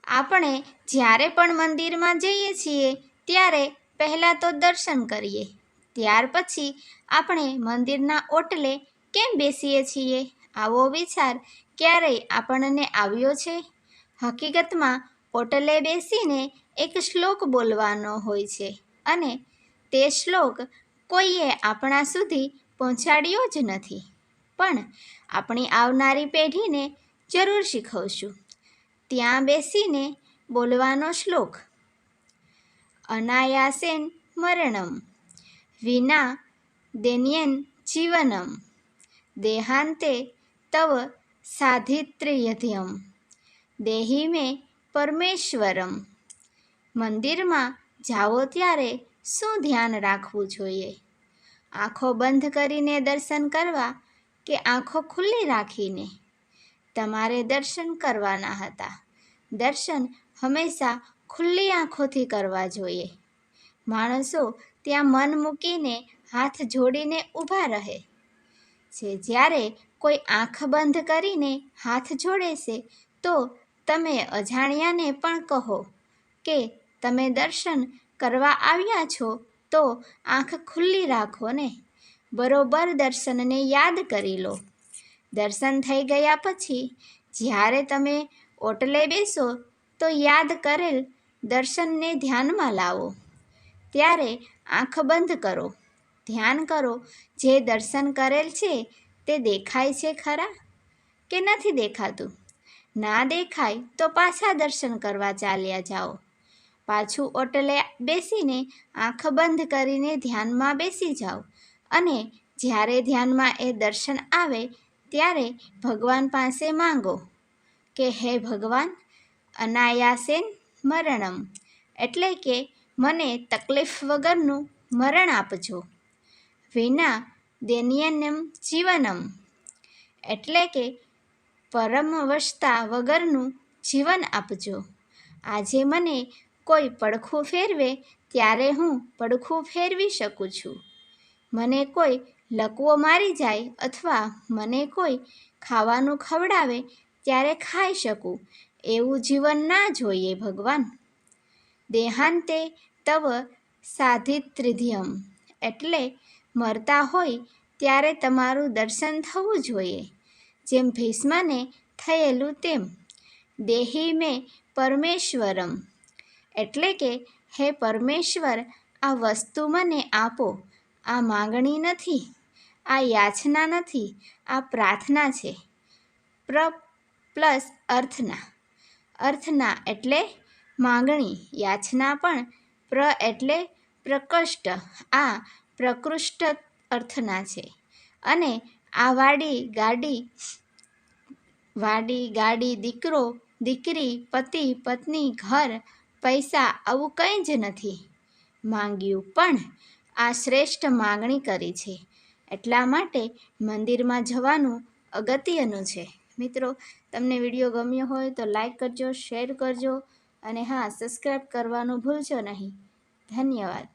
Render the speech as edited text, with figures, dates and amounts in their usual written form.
આપણે જ્યારે પણ મંદિરમાં જઈએ છીએ ત્યારે પહેલાં તો દર્શન કરીએ, ત્યાર પછી આપણે મંદિરના ઓટલે કેમ બેસીએ છીએ? આવો વિચાર ક્યારેય આપણને આવ્યો છે? હકીકતમાં ઓટલે બેસીને એક શ્લોક બોલવાનો હોય છે અને તે શ્લોક કોઈએ આપણા સુધી પહોંચાડ્યો જ નથી, પણ આપણી આવનારી પેઢીને જરૂર શીખવશું. ત્યાં બેસીને બોલવાનો શ્લોક: અનાયાસેન મરણમ વિના દૈન્યન જીવનમ દેહાંતે તવ સાધિત્ર્યધ્યમ દેહી મે પરમેશ્વરમ. મંદિરમાં જાઓ ત્યારે શું ધ્યાન રાખવું જોઈએ? આંખો બંધ કરીને દર્શન કરવા કે આંખો ખુલ્લી રાખીને? તમારે દર્શન કરવાના હતા. દર્શન હંમેશા ખુલ્લી આંખોથી કરવા જોઈએ. માણસો ત્યાં મન મૂકીને હાથ જોડીને ઊભા રહે છે. જ્યારે કોઈ આંખ બંધ કરીને હાથ જોડે છે તો તમે અજાણ્યાને પણ કહો કે તમે દર્શન કરવા આવ્યા છો તો આંખ ખુલ્લી રાખો ને. બરોબર દર્શનને યાદ કરી લો. દર્શન થઈ ગયા પછી જ્યારે તમે ઓટલે બેસો તો યાદ કરેલ દર્શનને ધ્યાનમાં લાવો. ત્યારે આંખ બંધ કરો, ધ્યાન કરો જે દર્શન કરેલ છે તે દેખાય છે ખરા કે નથી દેખાતું? ના દેખાય તો પાછા દર્શન કરવા ચાલ્યા જાઓ. પાછું ઓટલે બેસીને આંખ બંધ કરીને ધ્યાનમાં બેસી જાઓ અને જ્યારે ધ્યાનમાં એ દર્શન આવે ત્યારે ભગવાન પાસે માંગો કે હે ભગવાન, અનાયાસેન મરણમ એટલે કે મને તકલીફ વગરનું મરણ આપજો. વિના દૈન્યનમ જીવનમ એટલે કે પરમવશતા વગરનું જીવન આપજો. આજે મને કોઈ પડખું ફેરવે ત્યારે હું પડખું ફેરવી શકું છું. મને કોઈ લકવો મારી જાય અથવા મને કોઈ ખાવાનું ખવડાવે ત્યારે ખાઈ શકું એવું જીવન ના જોઈએ ભગવાન. દેહાંતે તવ સાધિત્ર્યધ્યમ એટલે મરતા હોય ત્યારે તમારું દર્શન થવું જોઈએ. જેમ ભીષ્મને થયેલું તેમ. દેહી મે પરમેશ્વરમ એટલે કે હે પરમેશ્વર, આ વસ્તુ મને આપો. આ માંગણી નથી, આ યાચના નથી, આ પ્રાર્થના છે. પ્લસ અર્થના. અર્થના એટલે માંગણી, યાચના પણ એટલે પ્રકૃષ્ટ, આ પ્રકૃષ્ટ અર્થના છે. અને આ વાડી ગાડી, દીકરો દીકરી, પતિ પત્ની, ઘર પૈસા આવું કંઈ જ નથી માંગ્યું, પણ આ શ્રેષ્ઠ માગણી કરી છે. એટલા માટે મંદિરમાં જવાનું અગત્યનું છે. મિત્રો, તમને વિડીયો ગમ્યો હોય તો લાઈક કરજો, શેર કરજો અને હા, સબસ્ક્રાઈબ કરવાનું ભૂલશો નહીં. ધન્યવાદ.